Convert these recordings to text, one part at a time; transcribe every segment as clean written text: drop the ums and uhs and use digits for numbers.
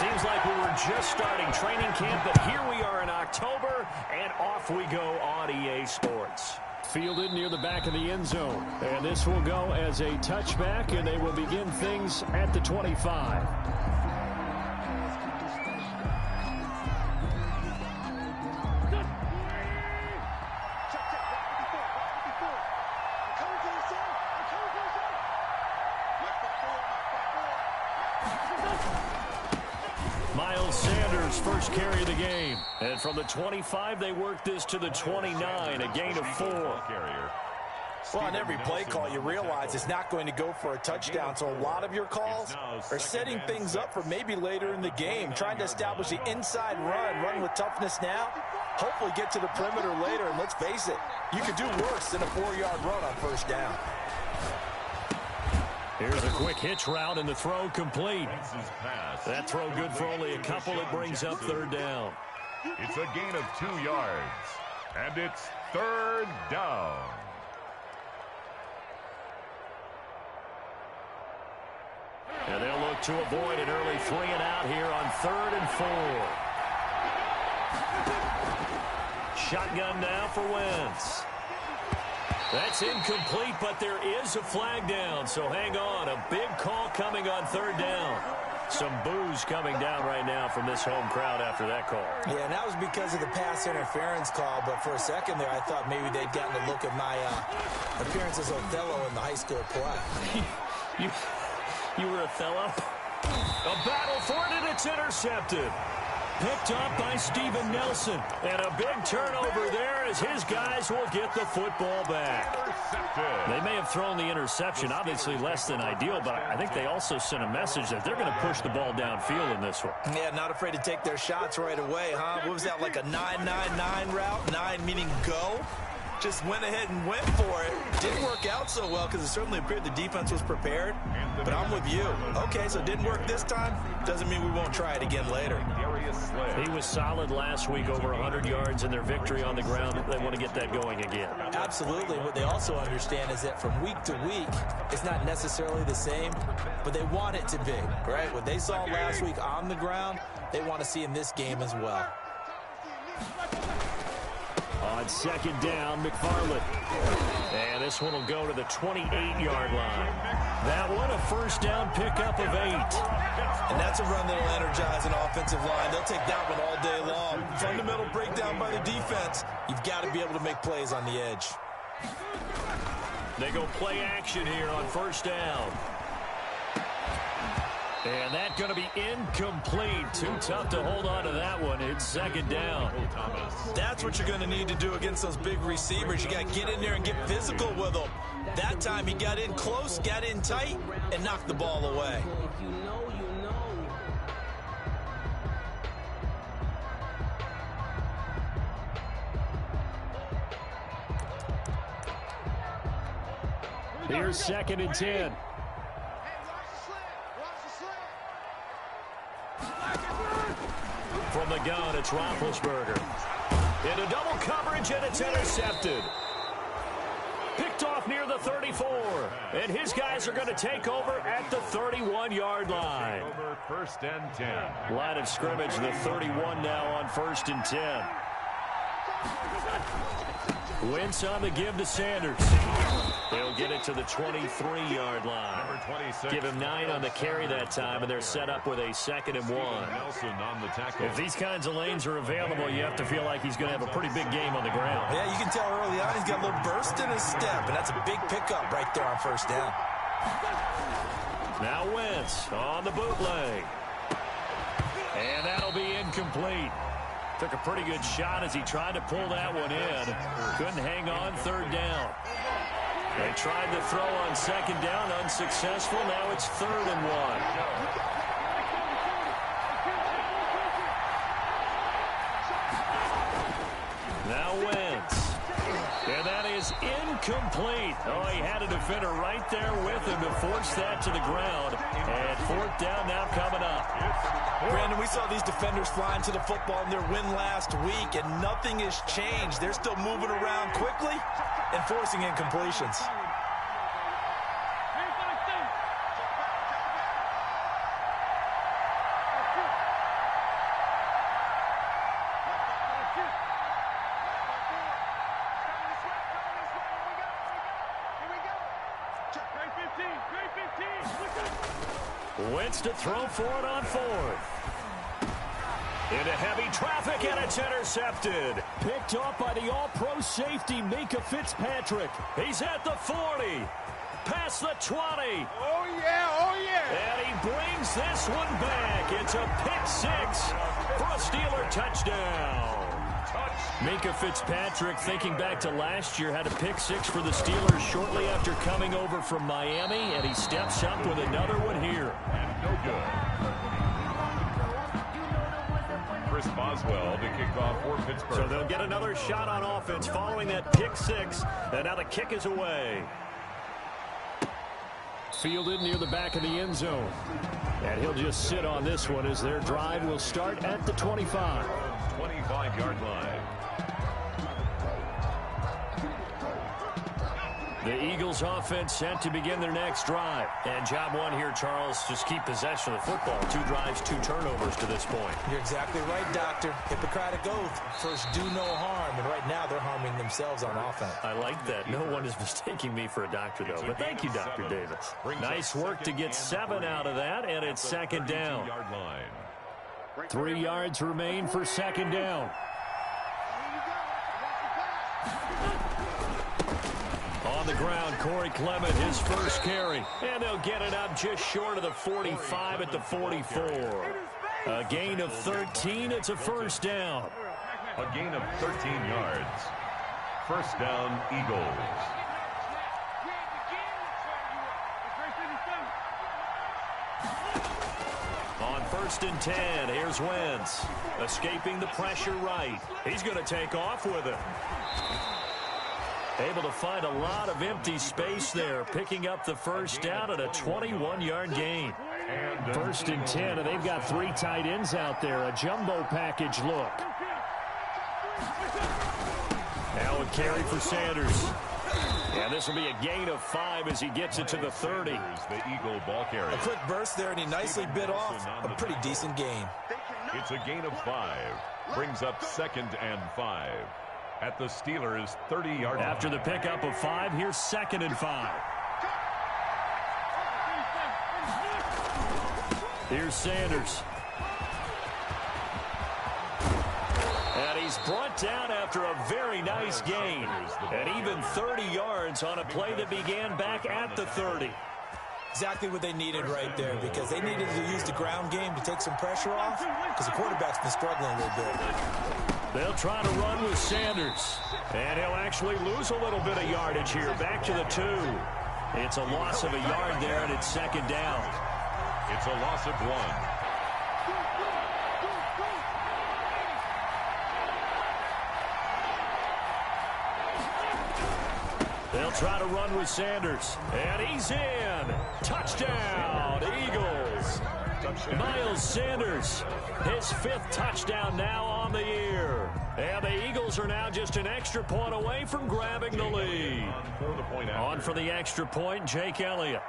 Seems like we were just starting training camp, but here we are in October, and off we go on EA Sports. Fielded near the back of the end zone. And this will go as a touchback, and they will begin things at the 25. First carry of the game. And from the 25, they work this to the 29, a gain of 4. Well, on every play call, you realize it's not going to go for a touchdown, so a lot of your calls are setting things up for maybe later in the game, trying to establish the inside run with toughness now, hopefully get to the perimeter later, and let's face it, you could do worse than a 4-yard run on first down. Here's a quick hitch route, and the throw complete. That throw good for only a couple. It brings up third down. It's a gain of 2 yards, and it's third down. And they'll look to avoid an early 3 and out here on 3rd and 4. Shotgun now for Wentz. That's incomplete, but there is a flag down, so hang on. A big call coming on 3rd down. Some boos coming down right now from this home crowd after that call. Yeah, and that was because of the pass interference call, but for a second there I thought maybe they'd gotten a look at my appearance as Othello in the high school play. You were Othello? A battle for it, and it's intercepted. Picked up by Steven Nelson. And a big turnover there as his guys will get the football back. They may have thrown the interception, obviously less than ideal, but I think they also sent a message that they're going to push the ball downfield in this one. Yeah, not afraid to take their shots right away, huh? What was that, like a 9-9-9 route? 9 meaning go? Just went ahead and went for it. Didn't work out so well because it certainly appeared the defense was prepared. But I'm with you. Okay, so it didn't work this time. Doesn't mean we won't try it again later. He was solid last week, over 100 yards in their victory on the ground. They want to get that going again. Absolutely. What they also understand is that from week to week, it's not necessarily the same, but they want it to be, right? What they saw last week on the ground, they want to see in this game as well. On 2nd down, McFarland. And this one will go to the 28-yard line. That one, a first down pickup of 8. And that's a run that will energize an offensive line. They'll take that one all day long. Fundamental breakdown by the defense. You've got to be able to make plays on the edge. They go play action here on first down. And that's going to be incomplete. Too tough to hold on to that one. It's 2nd down. That's what you're going to need to do against those big receivers. You got to get in there and get physical with them. That time he got in close, got in tight, and knocked the ball away. Here's 2nd and 10. From the gun, it's Roethlisberger. Into double coverage, and it's intercepted. Picked off near the 34. And his guys are going to take over at the 31-yard line. Over 1st and 10. Line of scrimmage, the 31 now on 1st and 10. Wentz on the give to Sanders. They'll get it to the 23-yard line. Give him 9 on the carry that time, and they're set up with a 2nd and 1. If these kinds of lanes are available, you have to feel like he's going to have a pretty big game on the ground. Yeah, you can tell early on he's got a little burst in his step, and that's a big pickup right there on first down. Now Wentz on the bootleg. And that'll be incomplete. Took a pretty good shot as he tried to pull that one in. Couldn't hang on 3rd down. They tried to throw on 2nd down, unsuccessful. Now it's 3rd and 1. Now Wentz. And that is incomplete. Oh, he had a defender right there with him to force that to the ground. And 4th down now coming up. Brandon, we saw these defenders flying to the football in their win last week, and nothing has changed. They're still moving around quickly and forcing incompletions. Wentz to throw for it on fourth. Into heavy traffic, and it's intercepted. Picked off by the all-pro safety, Minka Fitzpatrick. He's at the 40. Past the 20. Oh, yeah. And he brings this one back. It's a pick six for a Steeler touchdown. Minka Fitzpatrick, thinking back to last year, had a pick six for the Steelers shortly after coming over from Miami, and he steps up with another one here. And no good. Chris Boswell to kick off for Pittsburgh. So they'll get another shot on offense following that pick six, and now the kick is away. Fielded near the back of the end zone. And he'll just sit on this one as their drive will start at the 25. 25-yard line. The Eagles offense set to begin their next drive. And job one here, Charles, just keep possession of the football. 2 drives, 2 turnovers to this point. You're exactly right, Doctor. Hippocratic oath. First, do no harm. And right now, they're harming themselves on offense. I like that. No one is mistaking me for a doctor, though. But thank you, Dr. Davis. Nice work to get 7 out of that, and it's second down. 3 yards remain for second down. On the ground, Corey Clement, his first carry. And they'll get it up just short of the 45 at the 44. A gain of 13. It's a first down. A gain of 13 yards. First down, Eagles. On 1st and 10, here's Wentz. Escaping the pressure right. He's going to take off with it. Able to find a lot of empty space there, picking up the first down at a 21-yard gain. 1st and 10, and they've got 3 tight ends out there. A jumbo package look. Now a carry for Sanders. And this will be a gain of 5 as he gets it to the 30. The Eagle ball carrier. A quick burst there, and he nicely bit off a pretty decent gain. It's a gain of 5. Brings up 2nd and 5. At the Steelers' 30-yard line. After the pickup of 5, here's 2nd and 5. Here's Sanders. And he's brought down after a very nice gain. And even 30 yards on a play that began back at the 30. Exactly what they needed right there, because they needed to use the ground game to take some pressure off, because the quarterback's been struggling a little bit. They'll try to run with Sanders. And he'll actually lose a little bit of yardage here. Back to the 2. It's a loss of a yard there, and it's second down. It's a loss of 1. They'll try to run with Sanders. And he's in. Touchdown, Eagles. Miles Sanders, his 5th touchdown now on the year. And the Eagles are now just an extra point away from grabbing the lead. On for the extra point, Jake Elliott.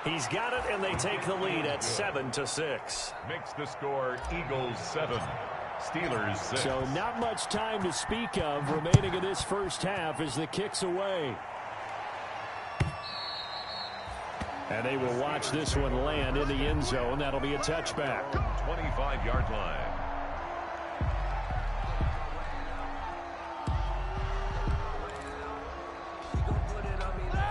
He's got it, and they take the lead at 7-6. Makes the score Eagles 7. Steelers 6. So not much time to speak of remaining in this first half as the kick's away. And they will watch this one land in the end zone. That'll be a touchback. 25-yard line.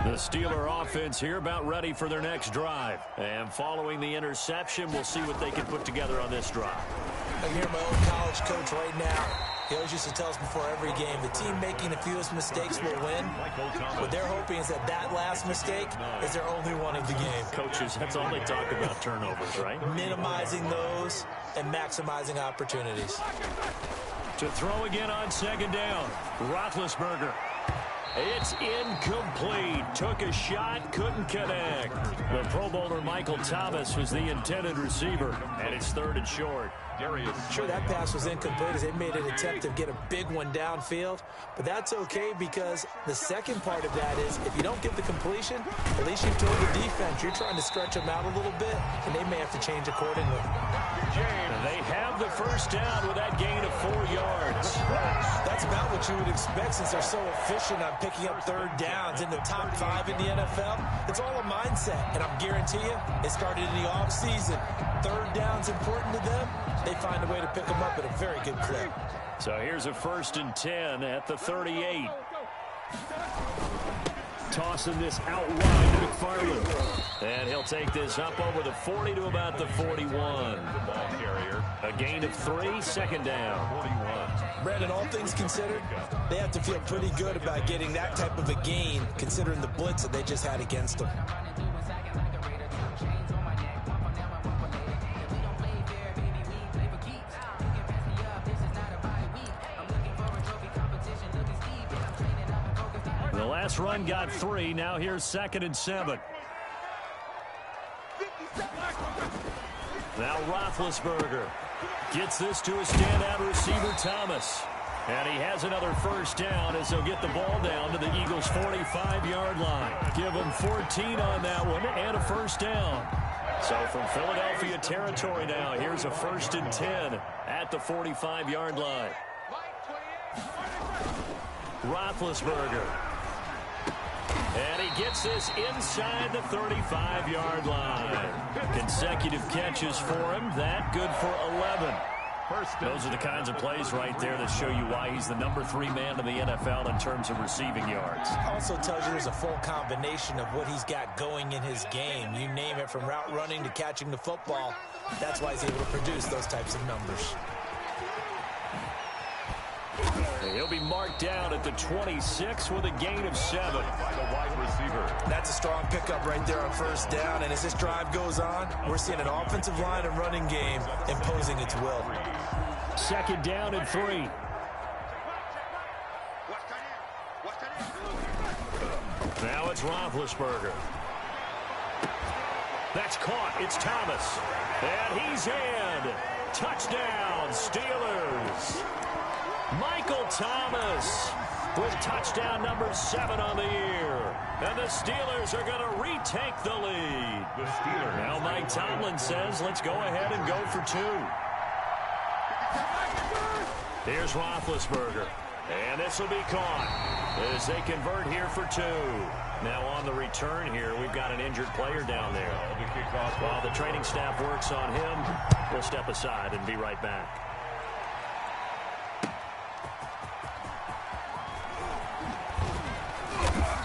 The Steeler offense here about ready for their next drive. And following the interception, we'll see what they can put together on this drive. I hear my old college coach right now. He always used to tell us before every game, the team making the fewest mistakes will win. What they're hoping is that that last mistake is their only one of the game. Coaches, that's all they talk about, turnovers, right? Minimizing those and maximizing opportunities. To throw again on second down, Roethlisberger. It's incomplete. Took a shot, couldn't connect. The Pro Bowler Michael Thomas was the intended receiver, and it's 3rd and short. Sure, that pass was incomplete as they made an attempt to get a big one downfield, but that's okay because the second part of that is if you don't get the completion, at least you've told the defense you're trying to stretch them out a little bit, and they may have to change accordingly. And they have the first down with that gain of 4 yards. That That's about what you would expect since they're so efficient on picking up third downs in the top 5 in the NFL. It's all a mindset, and I'm guarantee you, it started in the offseason. Third down's important to them. They find a way to pick them up at a very good clip. So here's a 1st and 10 at the 38. Tossing this out wide to McFarland. And he'll take this up over the 40 to about the 41. Ball carrier. A gain of 3, 2nd down. 41. Brandon, all things considered, they have to feel pretty good about getting that type of a gain, considering the blitz that they just had against them. The last run got 3. Now here's 2nd and 7. Now Roethlisberger gets this to a standout receiver, Thomas. And he has another 1st down as he'll get the ball down to the Eagles' 45-yard line. Give them 14 on that one and a 1st down. So from Philadelphia territory now, here's a 1st and 10 at the 45-yard line. Roethlisberger. And he gets this inside the 35-yard line. Consecutive catches for him. That good for 11. Those are the kinds of plays right there that show you why he's the number 3 man in the NFL in terms of receiving yards. Also tells you there's a full combination of what he's got going in his game. You name it, from route running to catching the football. That's why he's able to produce those types of numbers. He'll be marked down at the 26 with a gain of 7. By the wide receiver. That's a strong pickup right there on 1st down. And as this drive goes on, we're seeing an offensive line and running game imposing its will. 2nd down and 3. Now it's Roethlisberger. That's caught. It's Thomas. And he's in. Touchdown, Steelers. Michael Thomas with touchdown number 7 on the year. And the Steelers are going to retake the lead. The Steelers. Now Mike Tomlin says, let's go ahead and go for 2. Here's Roethlisberger. And this will be caught as they convert here for 2. Now on the return here, we've got an injured player down there. While the training staff works on him, we'll step aside and be right back.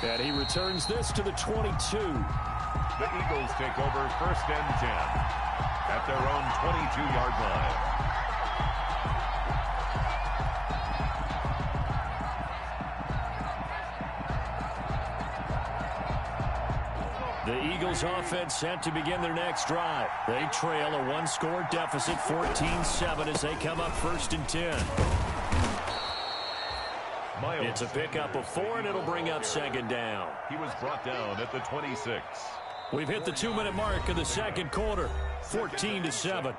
And he returns this to the 22. The Eagles take over 1st and 10 at their own 22-yard line. The Eagles offense set to begin their next drive. They trail a 1-score deficit, 14-7, as they come up 1st and 10. It's a pickup of 4, and it'll bring up 2nd down. He was brought down at the 26. We've hit the 2-minute mark of the 2nd quarter, 14-7.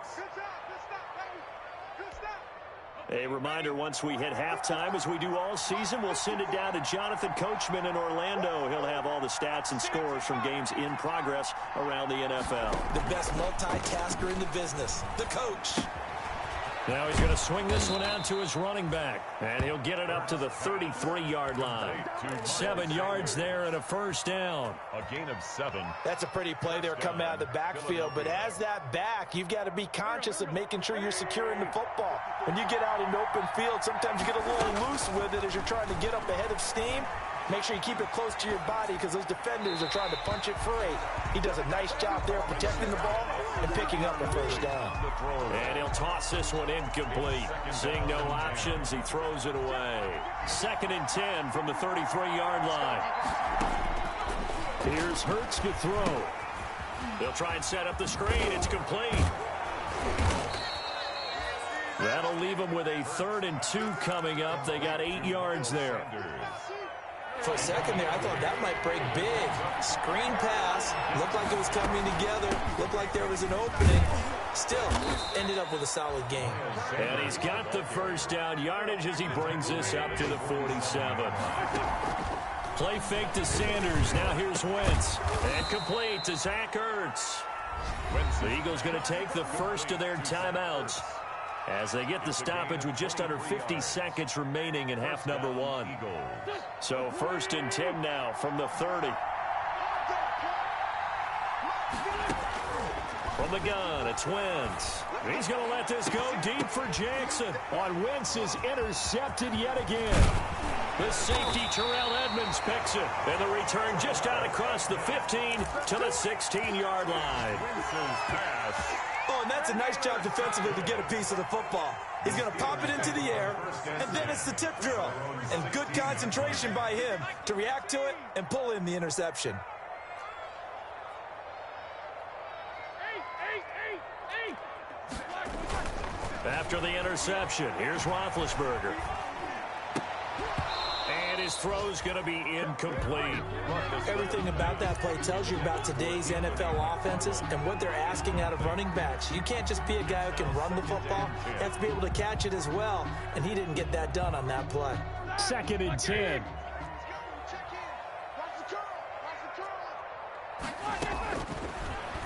A reminder, once we hit halftime, as we do all season, we'll send it down to Jonathan Coachman in Orlando. He'll have all the stats and scores from games in progress around the NFL. The best multitasker in the business, the coach. Now he's going to swing this one out to his running back. And he'll get it up to the 33-yard line. 7 yards there and a 1st down. A gain of 7. That's a pretty play there coming out of the backfield. But as that back, you've got to be conscious of making sure you're securing the football. When you get out in open field, sometimes you get a little loose with it as you're trying to get up ahead of steam. Make sure you keep it close to your body because those defenders are trying to punch it free. He does a nice job there protecting the ball and picking up a 1st down. And he'll toss this one incomplete. Seeing no options, he throws it away. 2nd and 10 from the 33-yard line. Here's Hurts to throw. They'll try and set up the screen. It's complete. That'll leave them with a 3rd and 2 coming up. They got 8 yards there. For a second there, I thought that might break big. Screen pass. Looked like it was coming together. Looked like there was an opening. Still, ended up with a solid game. And he's got the 1st down yardage as he brings this up to the 47. Play fake to Sanders. Now here's Wentz. And complete to Zach Ertz. The Eagles going to take the first of their timeouts. as they get the stoppage with just under 50 seconds remaining in half number one. So 1st and 10 now from the 30. From the gun, it's Wentz. He's going to let this go deep for Jackson. On Wentz is intercepted yet again. The safety, Terrell Edmonds, picks it. And the return just out across the 15 to the 16-yard line. Oh, and that's a nice job defensively to get a piece of the football. He's going to pop it into the air, and then it's the tip drill. And good concentration by him to react to it and pull in the interception. After the interception, here's Roethlisberger. And his throw's going to be incomplete. Everything about that play tells you about today's NFL offenses and what they're asking out of running backs. You can't just be a guy who can run the football. You have to be able to catch it as well, and he didn't get that done on that play. 2nd and 10.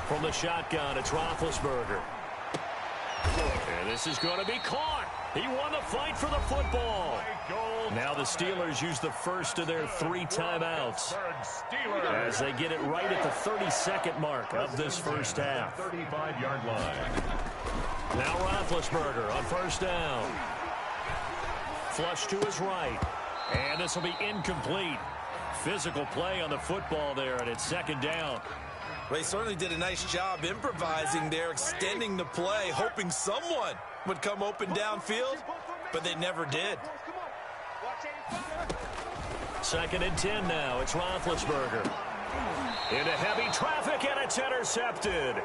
From the shotgun, it's Roethlisberger. And this is going to be caught. He won the fight for the football. Now the Steelers use the first of their 3 timeouts as they get it right at the 32nd mark of this first half. 35-yard line. Now Roethlisberger on 1st down. Flush to his right. And this will be incomplete. Physical play on the football there, and it's 2nd down. They certainly did a nice job improvising there, extending the play, hoping someone would come open downfield, but they never did. 2nd and 10 now. It's Roethlisberger. Into heavy traffic, and it's intercepted.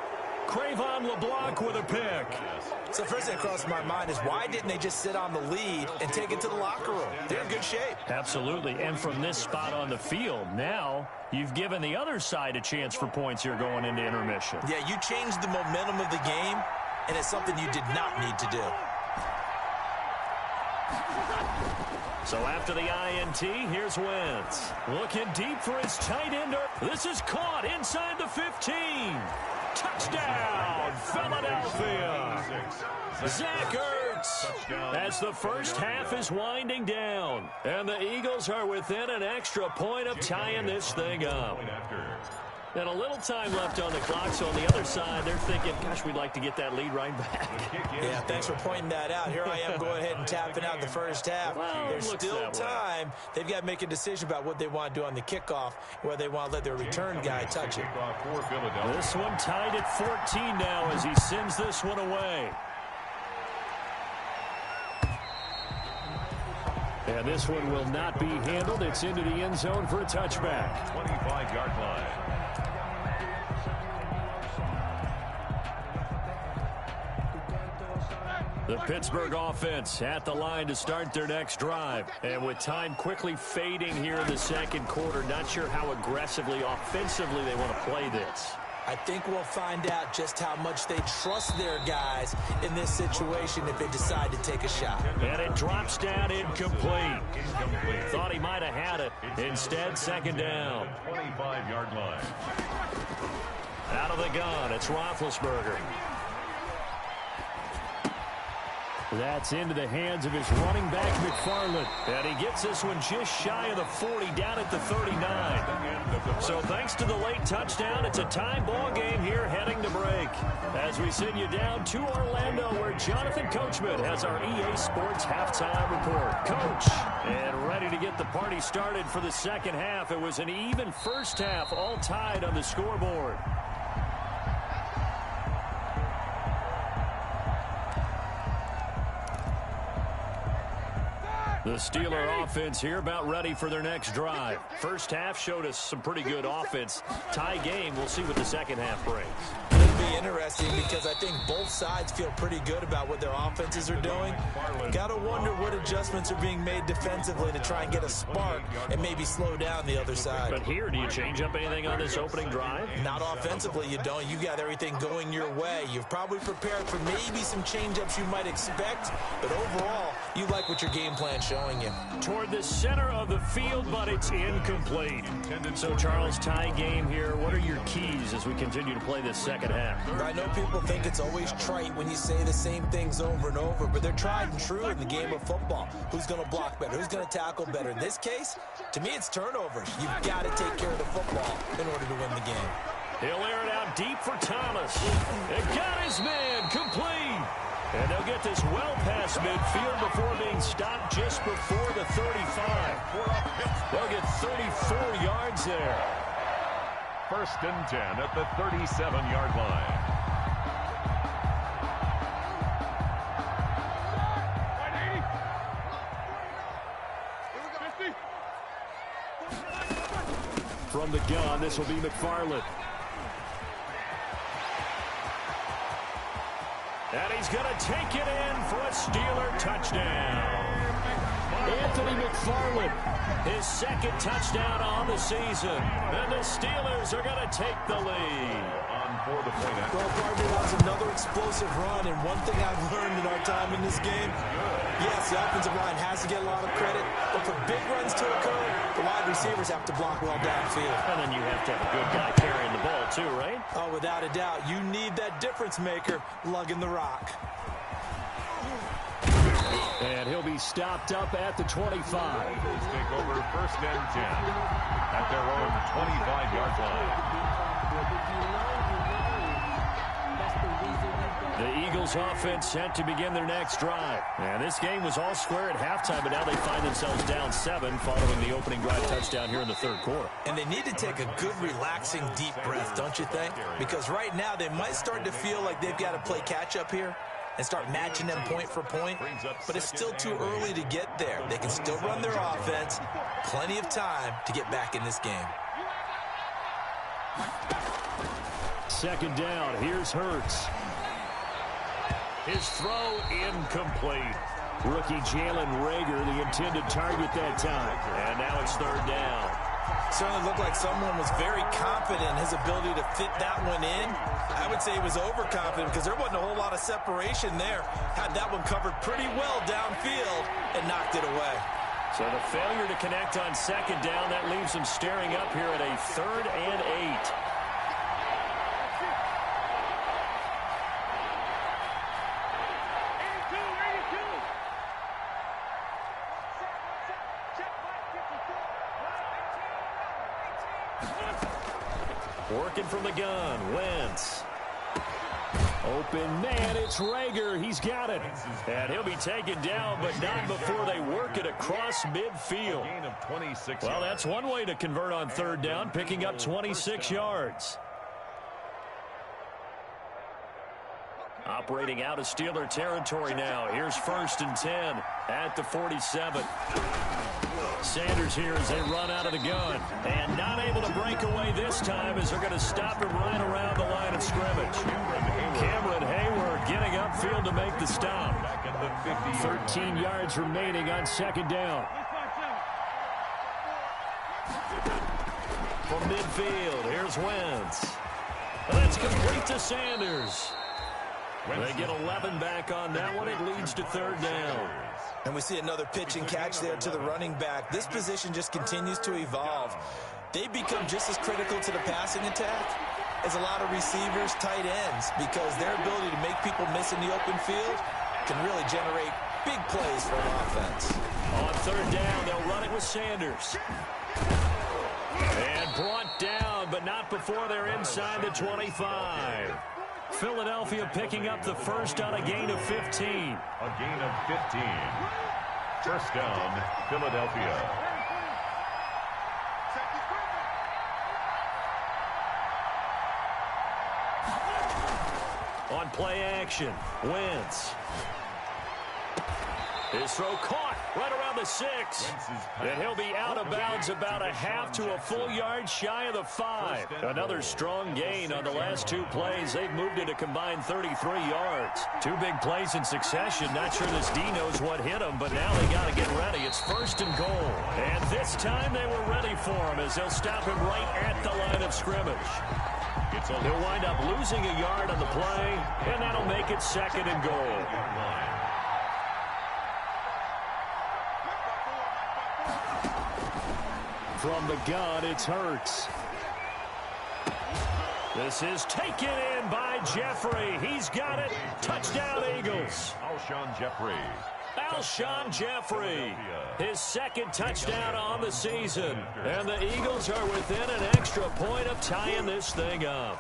Cravon LeBlanc with a pick. So first thing that crossed my mind is why didn't they just sit on the lead and take it to the locker room? They're in good shape. Absolutely, and from this spot on the field, now you've given the other side a chance for points here going into intermission. Yeah, you changed the momentum of the game, and it's something you did not need to do. So after the INT, here's Wentz. Looking deep for his tight end. This is caught inside the 15. Touchdown, Philadelphia. Zach Ertz, as the first half is winding down. And the Eagles are within an extra point of tying this thing up. And a little time left on the clock, so on the other side, they're thinking, gosh, we'd like to get that lead right back. Yeah, thanks for pointing that out. Here I am going ahead and tapping out the first half. Well, there's still time. They've got to make a decision about what they want to do on the kickoff, whether they want to let their return guy touch it. This one tied at 14 now as he sends this one away. And this one will not be handled. It's into the end zone for a touchback. 25-yard line. The Pittsburgh offense at the line to start their next drive. And with time quickly fading here in the second quarter, not sure how aggressively, offensively they want to play this. I think we'll find out just how much they trust their guys in this situation if they decide to take a shot. And it drops down incomplete. Thought he might have had it. Instead, 2nd down. 25-yard line. Out of the gun, it's Roethlisberger. That's into the hands of his running back, McFarland. And he gets this one just shy of the 40, down at the 39. So thanks to the late touchdown, it's a tie ball game here heading to break. As we send you down to Orlando, where Jonathan Coachman has our EA Sports halftime report. Coach, and ready to get the party started for the second half. It was an even first half, all tied on the scoreboard. The Steeler offense here about ready for their next drive. First half showed us some pretty good offense. Tie game, we'll see what the second half brings. It'll be interesting because I think both sides feel pretty good about what their offenses are doing. Got to wonder what adjustments are being made defensively to try and get a spark and maybe slow down the other side. But here, do you change up anything on this opening drive? Not offensively, you don't. You got everything going your way. You've probably prepared for maybe some change-ups you might expect, but overall, you like what your game plan's showing you. Toward the center of the field, but it's incomplete. So, Charles, tie game here. What are your keys as we continue to play this second half? I know people think it's always trite when you say the same things over and over, but they're tried and true in the game of football. Who's going to block better? Who's going to tackle better? In this case, to me, it's turnovers. You've got to take care of the football in order to win the game. He'll air it out deep for Thomas. It got his man complete. And they'll get this well past midfield before being stopped just before the 35. They'll get 34 yards there. 1st and 10 at the 37-yard line. From the gun, this will be McFarland. And he's going to take it in for a Steeler touchdown. Anthony McFarland, his 2nd touchdown on the season. And the Steelers are going to take the lead. For the point. Well, partner, that was another explosive run, and one thing I've learned in our time in this game, yes, the offensive line has to get a lot of credit, but for big runs to occur, the wide receivers have to block well downfield. And then you have to have a good guy carrying the ball too, right? Oh, without a doubt. You need that difference maker lugging the rock. And he'll be stopped up at the 25. Eagles take over 1st and 10 at their own 25-yard line. The Eagles offense set to begin their next drive. And this game was all square at halftime, but now they find themselves down 7 following the opening drive touchdown here in the 3rd quarter. And they need to take a good, relaxing, deep breath, don't you think? Because right now they might start to feel like they've got to play catch-up here and start matching them point for point. But it's still too early to get there. They can still run their offense. Plenty of time to get back in this game. 2nd down. Here's Hurts. His throw incomplete. Rookie Jalen Reagor, the intended target that time. And now it's 3rd down. Certainly looked like someone was very confident in his ability to fit that one in. I would say he was overconfident because there wasn't a whole lot of separation there. Had that one covered pretty well downfield and knocked it away. So the failure to connect on 2nd down, that leaves him staring up here at a 3rd and 8. Working from the gun, Wentz. Open man, it's Reagor. He's got it. And he'll be taken down, but not before they work it across midfield. Gain of 26 well, yards. that's one way to convert on 3rd down, picking up 26 yards. Operating out of Steeler territory now. Here's 1st and 10 at the 47. Sanders here as they run out of the gun. And not able to break away this time as they're going to stop him right around the line of scrimmage. Cameron Hayward getting upfield to make the stop. 13 yards remaining on 2nd down. From midfield, here's Wentz. That's complete to Sanders. They get 11 back on that one. It leads to 3rd down. And we see another pitch and catch there to the running back. This position just continues to evolve. They become just as critical to the passing attack as a lot of receivers, tight ends, because their ability to make people miss in the open field can really generate big plays for an offense. On 3rd down, they'll run it with Sanders. And brought down, but not before they're inside the 25. Philadelphia picking up the first on a gain of 15. A gain of 15. 1st down, Philadelphia. On play action, Wentz. His throw caught right around the 6. And he'll be out of bounds about a half to a full yard shy of the 5. Another strong gain on the last 2 plays. They've moved it a combined 33 yards. 2 big plays in succession. Not sure this D knows what hit him, but now they got to get ready. It's 1st and goal. And this time they were ready for him as they'll stop him right at the line of scrimmage. He'll wind up losing a yard on the play, and that'll make it 2nd and goal. From the gun, it's Hurts. This is taken in by Jeffrey. He's got it. Touchdown, Eagles. Alshon Jeffrey, his second touchdown on the season. And the Eagles are within an extra point of tying this thing up.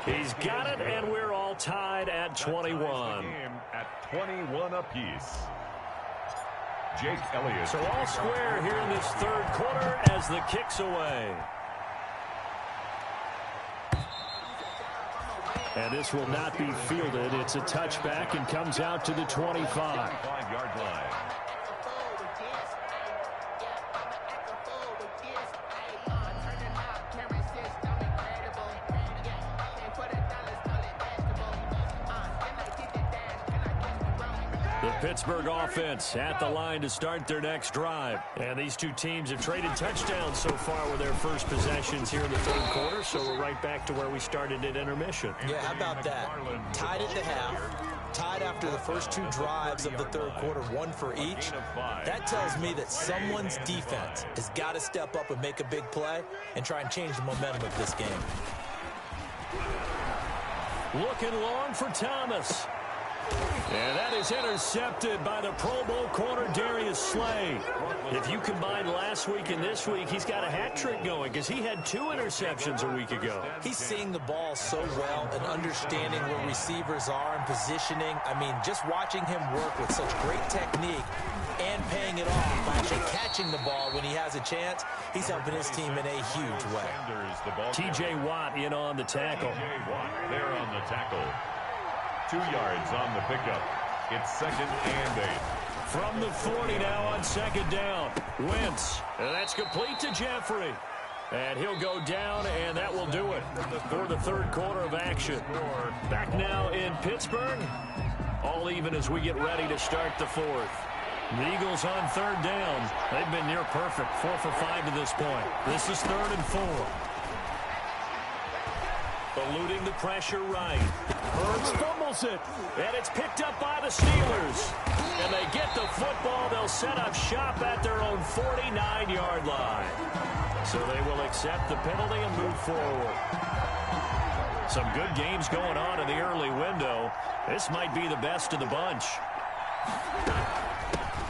He's got it, and we're all tied at 21. At 21 apiece. Jake Elliott. So all square here in this third quarter as the kick's away. And this will not be fielded. It's a touchback and comes out to the 25. 25-yard line. Pittsburgh offense at the line to start their next drive. And these two teams have traded touchdowns so far with their first possessions here in the third quarter, so we're right back to where we started at intermission. Yeah, how about that? Tied at the half, tied after the first two drives of the third quarter, one for each. That tells me that someone's defense has got to step up and make a big play and try and change the momentum of this game. Looking long for Thomas. And that is intercepted by the Pro Bowl corner, Darius Slay. If you combine last week and this week, he's got a hat trick going because he had 2 interceptions a week ago. He's seeing the ball so well and understanding where receivers are and positioning. I mean, just watching him work with such great technique and paying it off by actually catching the ball when he has a chance, he's helping his team in a huge way. T.J. Watt in on the tackle. T.J. Watt there on the tackle. 2 yards on the pickup. It's 2nd and 8. From the 40 now on 2nd down. Wentz. And that's complete to Jeffrey. And he'll go down, and that will do it for the third quarter of action. Back now in Pittsburgh. All even as we get ready to start the fourth. The Eagles on 3rd down. They've been near perfect. 4 for 5 to this point. This is 3rd and 4. Eluding the pressure right. Hurts fumbles it. And it's picked up by the Steelers. And they get the football. They'll set up shop at their own 49-yard line. So they will accept the penalty and move forward. Some good games going on in the early window. This might be the best of the bunch.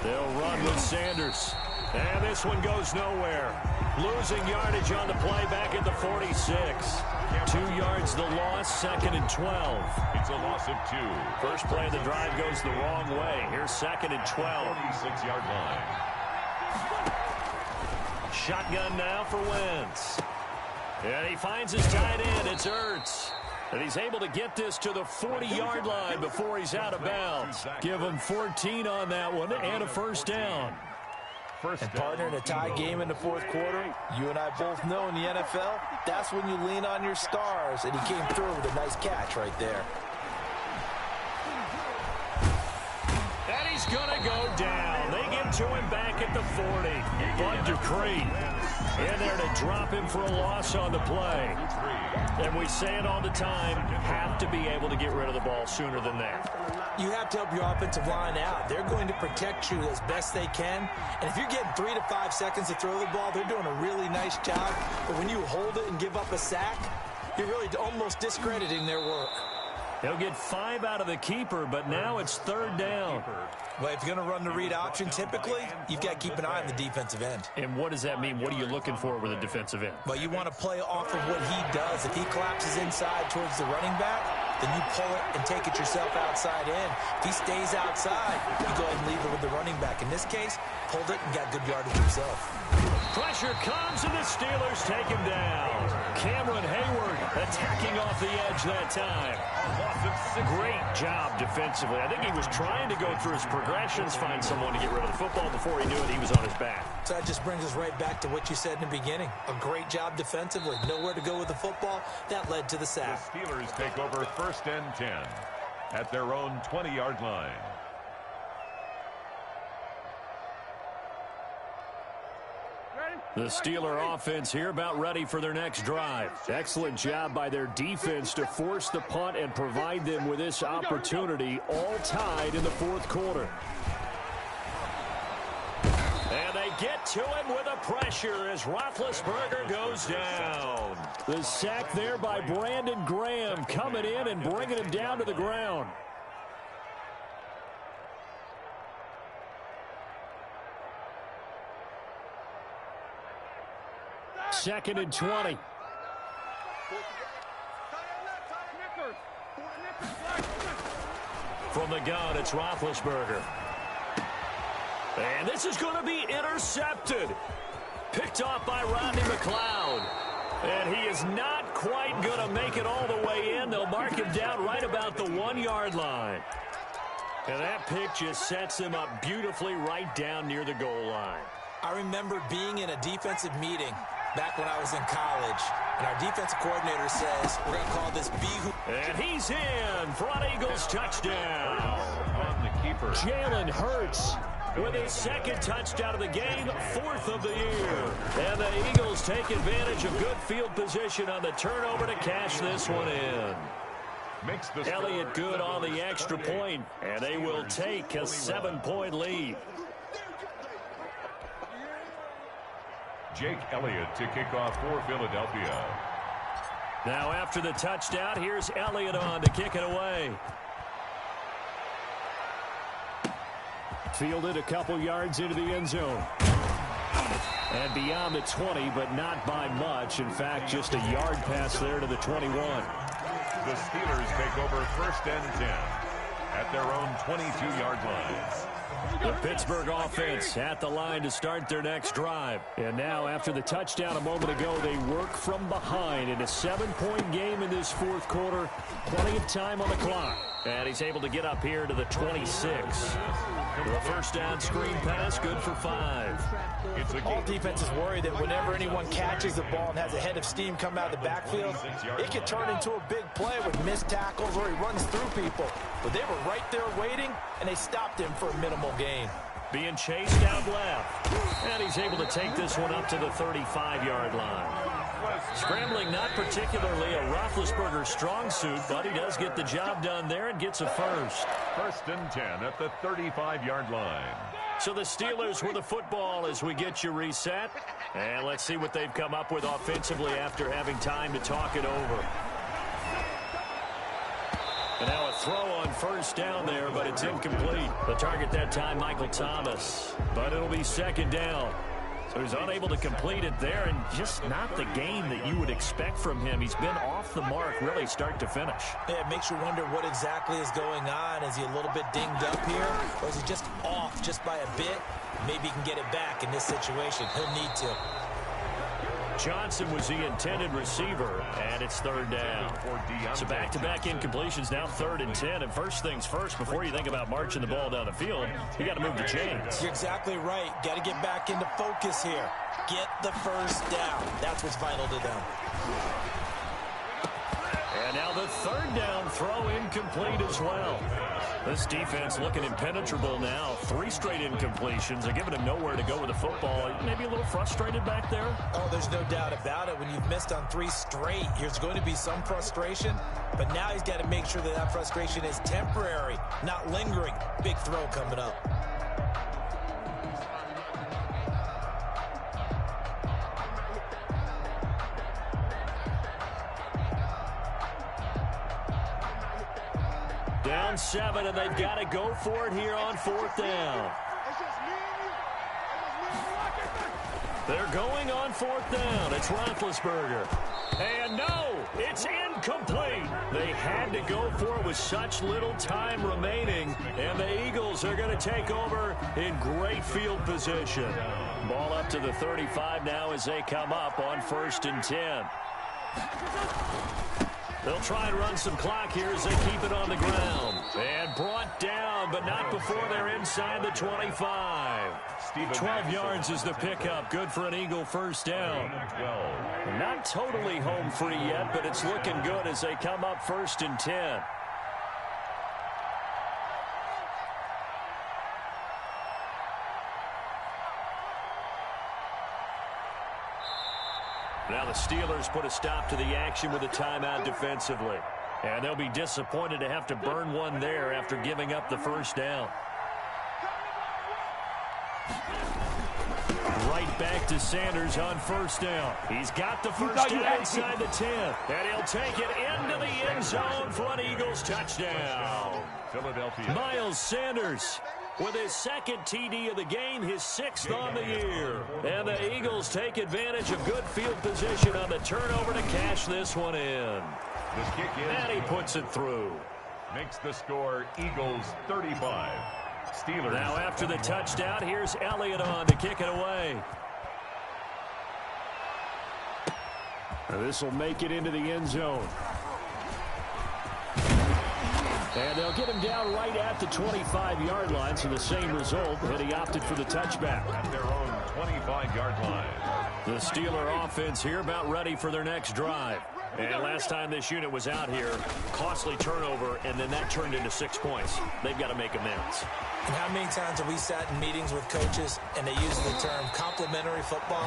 They'll run with Sanders. And this one goes nowhere. Losing yardage on the play back at the 46. 2 yards the loss, 2nd and 12. It's a loss of 2. First play of the drive goes the wrong way. Here's 2nd and 12. 46-yard line. Shotgun now for Wentz. And he finds his tight end. It's Ertz. And he's able to get this to the 40-yard line before he's out of bounds. Give him 14 on that one and a first down. And partner, in a tie game in the fourth quarter, you and I both know in the NFL, that's when you lean on your stars, and he came through with a nice catch right there. And he's going to go down. They get to him back at the 40. Bud Dupree in there to drop him for a loss on the play. And we say it all the time, have to be able to get rid of the ball sooner than that. You have to help your offensive line out. They're going to protect you as best they can. And if you're getting 3 to 5 seconds to throw the ball, they're doing a really nice job. But when you hold it and give up a sack, you're really almost discrediting their work. He'll get 5 out of the keeper, but now it's 3rd down. Well, if you're going to run the read option, typically, you've got to keep an eye on the defensive end. And what does that mean? What are you looking for with a defensive end? Well, you want to play off of what he does. If he collapses inside towards the running back, then you pull it and take it yourself outside in. If he stays outside, you go ahead and leave it with the running back. In this case, pulled it and got good yardage himself. Pressure comes, and the Steelers take him down. Cameron Hayward attacking off the edge that time. Great job defensively. I think he was trying to go through his progressions, find someone to get rid of the football. Before he knew it, he was on his back. So that just brings us right back to what you said in the beginning. A great job defensively. Nowhere to go with the football. That led to the sack. The Steelers take over 1st and 10 at their own 20-yard line. The Steeler offense here about ready for their next drive. Excellent job by their defense to force the punt and provide them with this opportunity, all tied in the fourth quarter. And they get to him with a pressure as Roethlisberger goes down. The sack there by Brandon Graham coming in and bringing him down to the ground. Second and 20. From the gun, it's Roethlisberger. And this is going to be intercepted. Picked off by Rodney McLeod. And he is not quite going to make it all the way in. They'll mark him down right about the 1-yard line. And that pick just sets him up beautifully right down near the goal line. I remember being in a defensive meeting back when I was in college, and our defensive coordinator says, we're going to call this B-Hoop. And he's in for an Eagles touchdown. On the keeper. Jalen Hurts with his second touchdown of the game, 4th of the year. And the Eagles take advantage of good field position on the turnover to cash this one in. Makes the Elliott good on the extra point, and they will take a 7-point lead. Jake Elliott to kick off for Philadelphia. Now after the touchdown, here's Elliott on to kick it away. Fielded a couple yards into the end zone. And beyond the 20, but not by much. In fact, just a yard pass there to the 21. The Steelers take over 1st and 10 at their own 22-yard line. The Pittsburgh offense at the line to start their next drive. And now, after the touchdown a moment ago, they work from behind in a 7-point game in this 4th quarter. Plenty of time on the clock. And he's able to get up here to the 26. The first down screen pass, good for 5. All defenses worry that whenever anyone catches the ball and has a head of steam come out of the backfield, it can turn into a big play with missed tackles or he runs through people. But they were right there waiting, and they stopped him for a minimal gain. Being chased out left. And he's able to take this one up to the 35-yard line. Scrambling not particularly a Roethlisberger strong suit, but he does get the job done there and gets a first. 1st and 10 at the 35-yard line. So the Steelers with the football as we get you reset. And let's see what they've come up with offensively after having time to talk it over. And now a throw on first down there, but it's incomplete. The target that time, Michael Thomas. But it'll be 2nd down. So he's unable to complete it there, and just not the game that you would expect from him. He's been off the mark really start to finish. Yeah, it makes you wonder what exactly is going on. Is he a little bit dinged up here, or is he just off just by a bit? Maybe he can get it back in this situation. He'll need to. Johnson was the intended receiver, and it's 3rd down. So back-to-back incompletions, now 3rd and 10. And first things first, before you think about marching the ball down the field, you got to move the chains. You're exactly right. Got to get back into focus here. Get the first down. That's what's vital to them. And now the 3rd down throw incomplete as well. This defense looking impenetrable now. 3 straight incompletions. They're giving him nowhere to go with the football. Maybe a little frustrated back there. Oh, there's no doubt about it. When you've missed on 3 straight, there's going to be some frustration. But now he's got to make sure that that frustration is temporary, not lingering. Big throw coming up. Down 7, and they've got to go for it here on 4th down. They're going on 4th down. It's Roethlisberger. And no, it's incomplete. They had to go for it with such little time remaining, and the Eagles are going to take over in great field position. Ball up to the 35 now as they come up on 1st and 10. They'll try and run some clock here as they keep it on the ground. And brought down, but not before they're inside the 25. 12 yards is the pickup. Good for an Eagle first down. Not totally home free yet, but it's looking good as they come up 1st and 10. Now the Steelers put a stop to the action with a timeout defensively. And they'll be disappointed to have to burn one there after giving up the first down. Right back to Sanders on first down. He's got the first down inside the 10. And he'll take it into the end zone for an Eagles touchdown. Philadelphia. Miles Sanders with his second TD of the game, his 6th on the year. And the Eagles take advantage of good field position on the turnover to cash this one in. This kick in. And he puts it through. Makes the score Eagles 35. Steelers. Now after the touchdown, here's Elliott on to kick it away. This will make it into the end zone. And they'll get him down right at the 25-yard line, so the same result, and he opted for the touchback. At their own 25-yard line. The Steeler offense here about ready for their next drive. And last time this unit was out here, costly turnover, and then that turned into 6 points. They've got to make amends. And how many times have we sat in meetings with coaches and they use the term complementary football?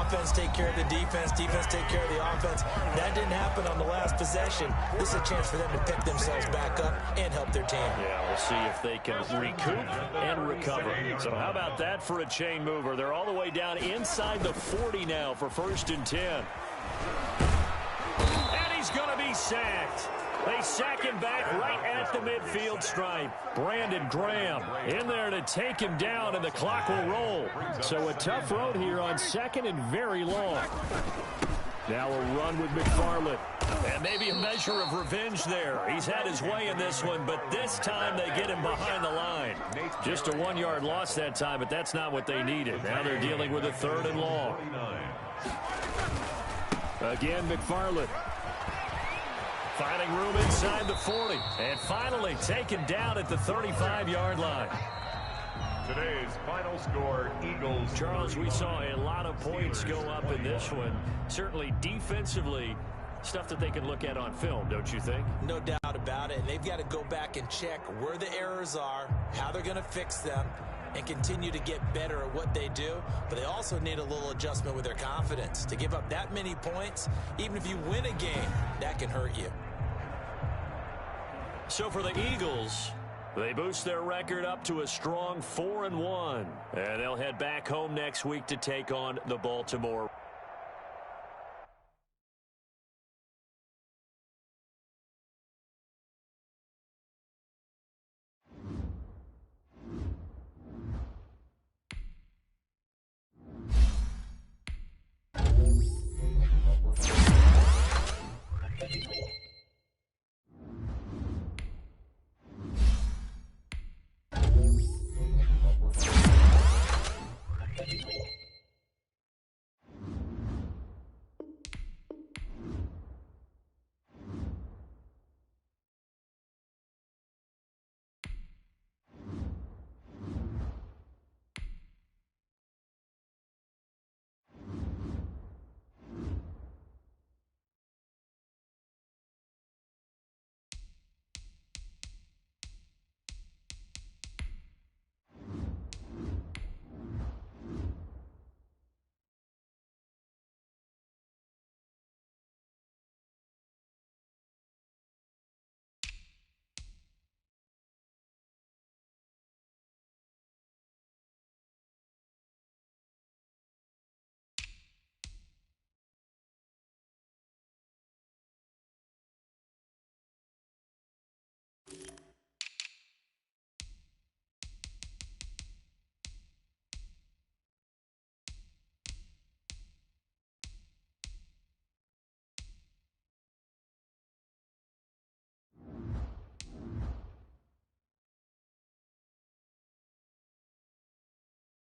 Offense take care of the defense, defense take care of the offense. That didn't happen on the last possession. This is a chance for them to pick themselves back up and help their team. Yeah, we'll see if they can recoup and recover. So how about that for a chain mover? They're all the way down inside the 40 now for 1st and 10. And he's going to be sacked. They sack him back right at the midfield stripe. Brandon Graham in there to take him down, and the clock will roll. So a tough road here on 2nd and very long. Now a run with McFarland. And maybe a measure of revenge there. He's had his way in this one, but this time they get him behind the line. Just a 1-yard loss that time, but that's not what they needed. Now they're dealing with a 3rd and long. Again, McFarland. Finding room inside the 40. And finally taken down at the 35-yard line. Today's final score, Eagles. Charles, we saw a lot of points go up in this one. Certainly defensively, stuff that they can look at on film, don't you think? No doubt about it. And they've got to go back and check where the errors are, how they're going to fix them, and continue to get better at what they do. But they also need a little adjustment with their confidence. To give up that many points, even if you win a game, that can hurt you. So for the Eagles, they boost their record up to a strong 4-1. And they'll head back home next week to take on the Baltimore